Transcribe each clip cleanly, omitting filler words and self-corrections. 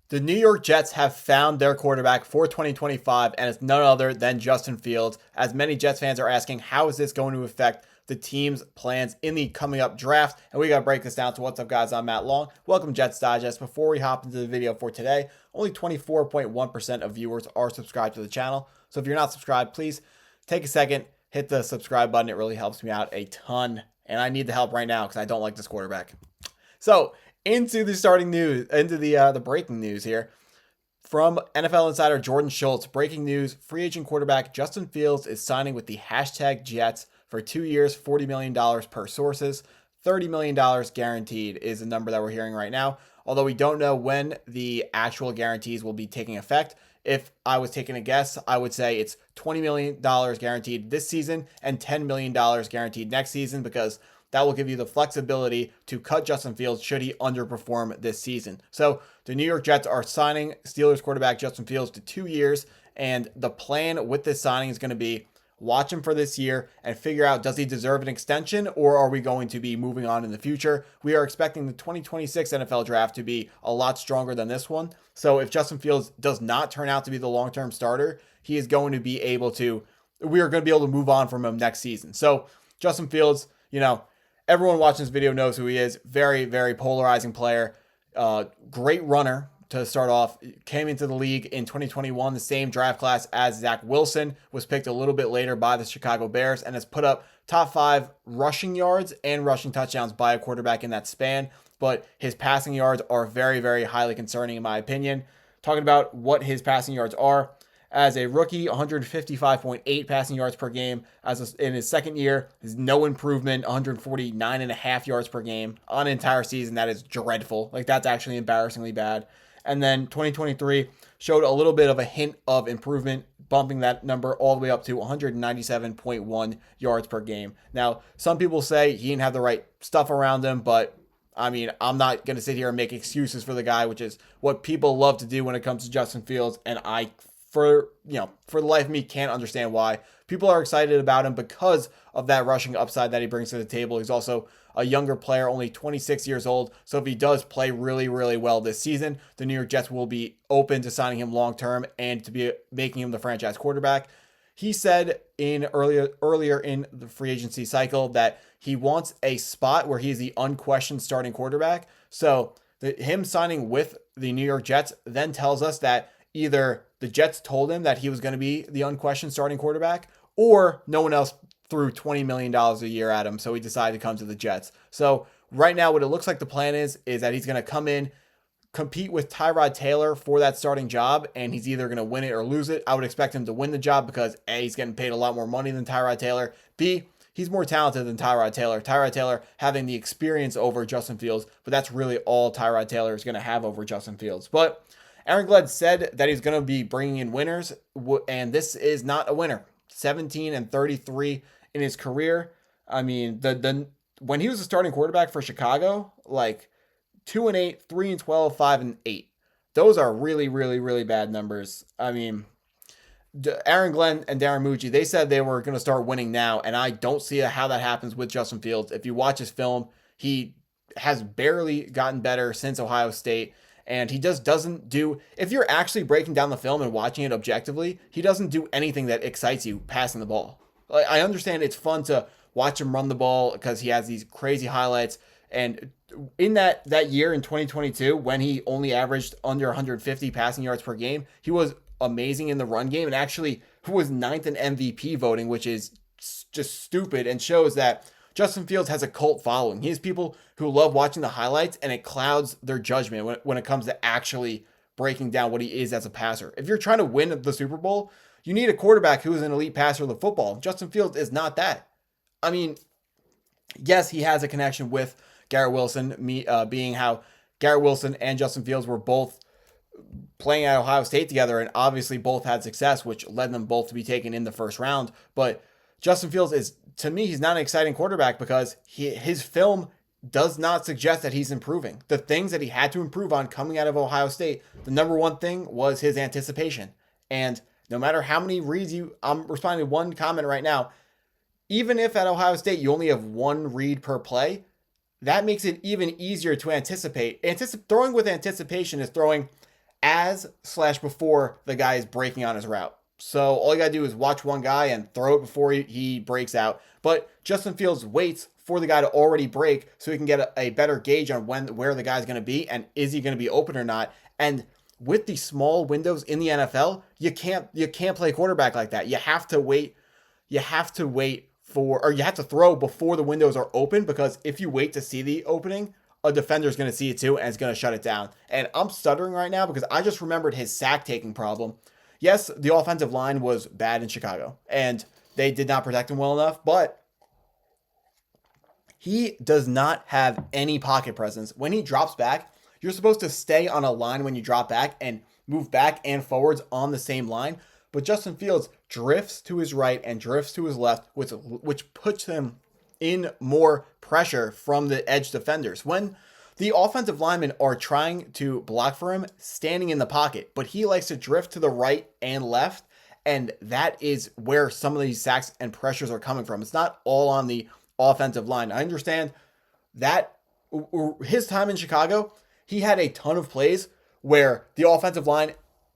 The New York Jets have found their quarterback for 2025, and it's none other than Justin Fields. As many Jets fans are asking, how is this going to affect the team's plans in the coming up draft? And we got to break this down. So what's up, guys? I'm Matt Long. Welcome, Jets Digest. Before we hop into the video for today, only 24.1% of viewers are subscribed to the channel. So if you're not subscribed, please take a second, hit the subscribe button. It really helps me out a ton. And I need the help right now because I don't like this quarterback. So into the breaking news here from NFL insider Jordan Schultz. Breaking news: free agent quarterback Justin Fields is signing with the hashtag Jets for 2 years, $40 million per sources. $30 million guaranteed is the number that we're hearing right now, although we don't know when the actual guarantees will be taking effect. If I was taking a guess, I would say it's $20 million guaranteed this season and $10 million guaranteed next season, because that will give you the flexibility to cut Justin Fields should he underperform this season. So the New York Jets are signing Steelers quarterback Justin Fields to 2 years, and the plan with this signing is going to be watch him for this year and figure out, does he deserve an extension, or are we going to be moving on in the future? We are expecting the 2026 NFL draft to be a lot stronger than this one. So if Justin Fields does not turn out to be the long-term starter, we are going to be able to move on from him next season. So Justin Fields, everyone watching this video knows who he is. Very, very polarizing player. Great runner to start off. Came into the league in 2021, the same draft class as Zach Wilson. Was picked a little bit later by the Chicago Bears and has put up top 5 rushing yards and rushing touchdowns by a quarterback in that span. But his passing yards are very, very highly concerning in my opinion. Talking about what his passing yards are. As a rookie, 155.8 passing yards per game. In his second year, there's no improvement, 149.5 yards per game on an entire season. That is dreadful. That's actually embarrassingly bad. And then 2023 showed a little bit of a hint of improvement, bumping that number all the way up to 197.1 yards per game. Now, some people say he didn't have the right stuff around him, but I'm not going to sit here and make excuses for the guy, which is what people love to do when it comes to Justin Fields. And for the life of me, can't understand why. People are excited about him because of that rushing upside that he brings to the table. He's also a younger player, only 26 years old. So if he does play really, really well this season, the New York Jets will be open to signing him long-term and to be making him the franchise quarterback. He said earlier in the free agency cycle that he wants a spot where he's the unquestioned starting quarterback. So him signing with the New York Jets then tells us that either the Jets told him that he was going to be the unquestioned starting quarterback, or no one else threw $20 million a year at him, so he decided to come to the Jets. So right now what it looks like the plan is that he's going to come in, compete with Tyrod Taylor for that starting job, and he's either going to win it or lose it. I would expect him to win the job because A, he's getting paid a lot more money than Tyrod Taylor. B, he's more talented than Tyrod Taylor. Tyrod Taylor having the experience over Justin Fields, but that's really all Tyrod Taylor is going to have over Justin Fields. But Aaron Glenn said that he's going to be bringing in winners, and this is not a winner. 17-33 in his career. When he was a starting quarterback for Chicago, 2-8, 3-12, 5-8. Those are really, really, really bad numbers. Aaron Glenn and Darren Mougey, they said they were going to start winning now, and I don't see how that happens with Justin Fields. If you watch his film, he has barely gotten better since Ohio State. And he just doesn't do, if you're actually breaking down the film and watching it objectively, he doesn't do anything that excites you passing the ball. I understand it's fun to watch him run the ball because he has these crazy highlights. And in that year in 2022, when he only averaged under 150 passing yards per game, he was amazing in the run game and actually was 9th in MVP voting, which is just stupid and shows that Justin Fields has a cult following. He has people who love watching the highlights, and it clouds their judgment when it comes to actually breaking down what he is as a passer. If you're trying to win the Super Bowl, you need a quarterback who is an elite passer of the football. Justin Fields is not that. Yes, he has a connection with Garrett Wilson, being how Garrett Wilson and Justin Fields were both playing at Ohio State together, and obviously both had success, which led them both to be taken in the first round. But Justin Fields is, to me, he's not an exciting quarterback because his film does not suggest that he's improving. The things that he had to improve on coming out of Ohio State, the number one thing was his anticipation. And no matter how many reads I'm responding to one comment right now, even if at Ohio State you only have one read per play, that makes it even easier to anticipate. Throwing with anticipation is throwing as/before the guy is breaking on his route. So all you got to do is watch one guy and throw it before he breaks out. But Justin Fields waits for the guy to already break so he can get a better gauge on where the guy's going to be and is he going to be open or not. And with the small windows in the NFL, you can't play quarterback like that. You have to wait. You have to throw before the windows are open, because if you wait to see the opening, a defender's going to see it too and it's going to shut it down. And I'm stuttering right now because I just remembered his sack taking problem. Yes, the offensive line was bad in Chicago and they did not protect him well enough, but he does not have any pocket presence. When he drops back, you're supposed to stay on a line when you drop back and move back and forwards on the same line. But Justin Fields drifts to his right and drifts to his left, which puts him in more pressure from the edge defenders. When the offensive linemen are trying to block for him, standing in the pocket, but he likes to drift to the right and left, and that is where some of these sacks and pressures are coming from. It's not all on the offensive line. I understand that his time in Chicago, he had a ton of plays where the offensive line,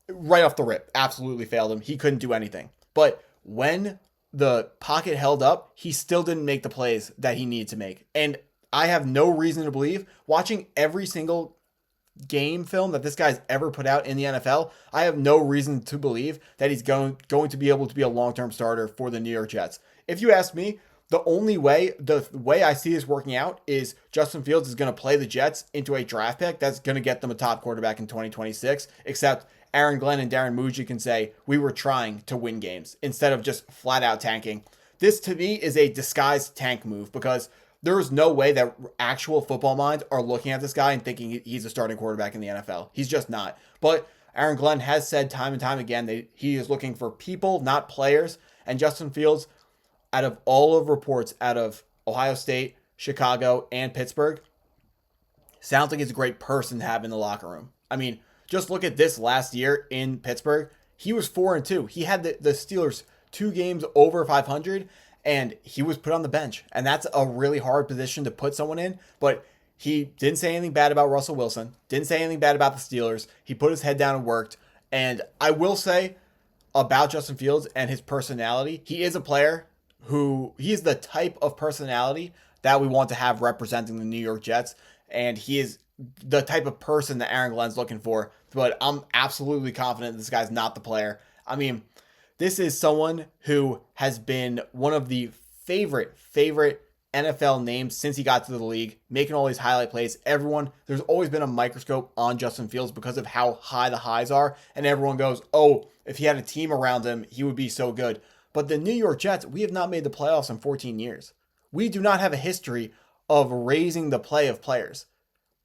right off the rip, absolutely failed him. He couldn't do anything. But when the pocket held up, he still didn't make the plays that he needed to make. And I have no reason to believe, watching every single game film that this guy's ever put out in the NFL, I have no reason to believe that he's going to be able to be a long-term starter for the New York Jets. If you ask me, the way I see this working out is Justin Fields is going to play the Jets into a draft pick that's going to get them a top quarterback in 2026, except Aaron Glenn and Darren Mougey can say, we were trying to win games instead of just flat out tanking. This to me is a disguised tank move, because there is no way that actual football minds are looking at this guy and thinking he's a starting quarterback in the NFL. He's just not. But Aaron Glenn has said time and time again that he is looking for people, not players. And Justin Fields, out of all of reports out of Ohio State, Chicago, and Pittsburgh, sounds like he's a great person to have in the locker room. I mean, just look at this last year in Pittsburgh. He was 4-2. He had the Steelers 2 games over 500, and he was put on the bench. And that's a really hard position to put someone in. But he didn't say anything bad about Russell Wilson. Didn't say anything bad about the Steelers. He put his head down and worked. And I will say about Justin Fields and his personality, he is a player he's the type of personality that we want to have representing the New York Jets. And he is the type of person that Aaron Glenn's looking for. But I'm absolutely confident this guy's not the player. I mean, this is someone who has been one of the favorite NFL names since he got to the league, making all these highlight plays. There's always been a microscope on Justin Fields because of how high the highs are. And everyone goes, oh, if he had a team around him, he would be so good. But the New York Jets, we have not made the playoffs in 14 years. We do not have a history of raising the play of players.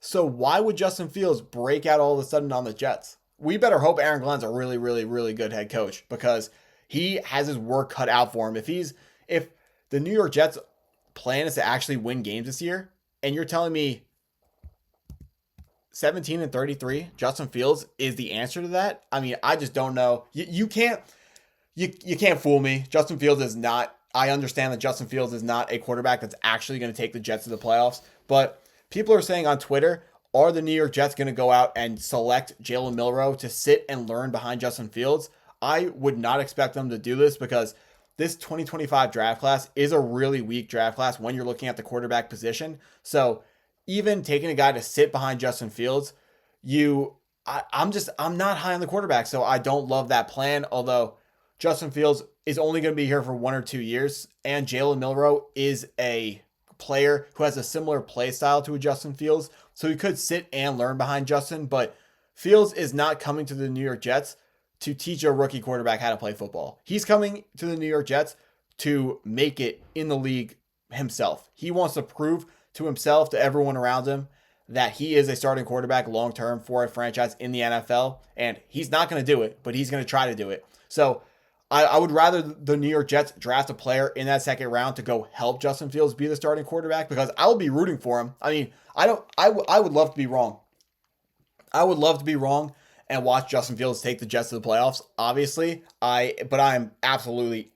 So why would Justin Fields break out all of a sudden on the Jets? We better hope Aaron Glenn's a really, really, really good head coach, because he has his work cut out for him. If the New York Jets plan is to actually win games this year, and you're telling me 17-33, Justin Fields is the answer to that, I mean, I just don't know. You can't fool me. Justin Fields is not. I understand that Justin Fields is not a quarterback that's actually going to take the Jets to the playoffs, but people are saying on Twitter, are the New York Jets going to go out and select Jalen Milroe to sit and learn behind Justin Fields? I would not expect them to do this, because this 2025 draft class is a really weak draft class when you're looking at the quarterback position. So even taking a guy to sit behind Justin Fields, I'm not high on the quarterback, so I don't love that plan. Although Justin Fields is only going to be here for 1 or 2 years, and Jalen Milroe is a player who has a similar play style to a Justin Fields, so he could sit and learn behind Justin. But Fields is not coming to the New York Jets to teach a rookie quarterback how to play football. He's coming to the New York Jets to make it in the league himself. He wants to prove to himself, to everyone around him, that he is a starting quarterback long-term for a franchise in the NFL. And he's not going to do it, but he's going to try to do it. So I would rather the New York Jets draft a player in that second round to go help Justin Fields be the starting quarterback, because I will be rooting for him. I mean, I would love to be wrong. I would love to be wrong and watch Justin Fields take the Jets to the playoffs, obviously. But I am absolutely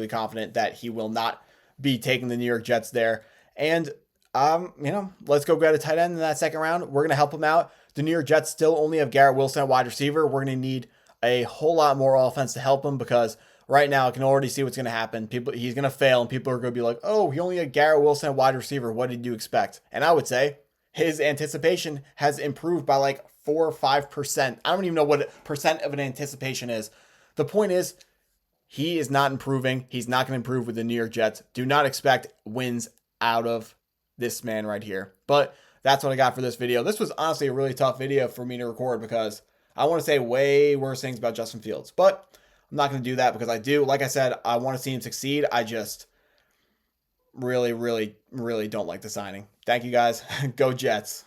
confident that he will not be taking the New York Jets there. And let's go get a tight end in that second round. We're going to help him out. the New York Jets still only have Garrett Wilson at wide receiver. We're going to need a whole lot more offense to help him because right now I can already see what's going to happen. He's going to fail, and people are going to be like, oh, he only had Garrett Wilson at wide receiver. What did you expect? And I would say his anticipation has improved by like 4 or 5%. I don't even know what percent of an anticipation is. The point is, he is not improving. He's not going to improve with the New York Jets. Do not expect wins out of this man right here. But that's what I got for this video. This was honestly a really tough video for me to record because I want to say way worse things about Justin Fields. But I'm not going to do that because like I said, I want to see him succeed. I just really, really, really don't like the signing. Thank you guys. Go Jets.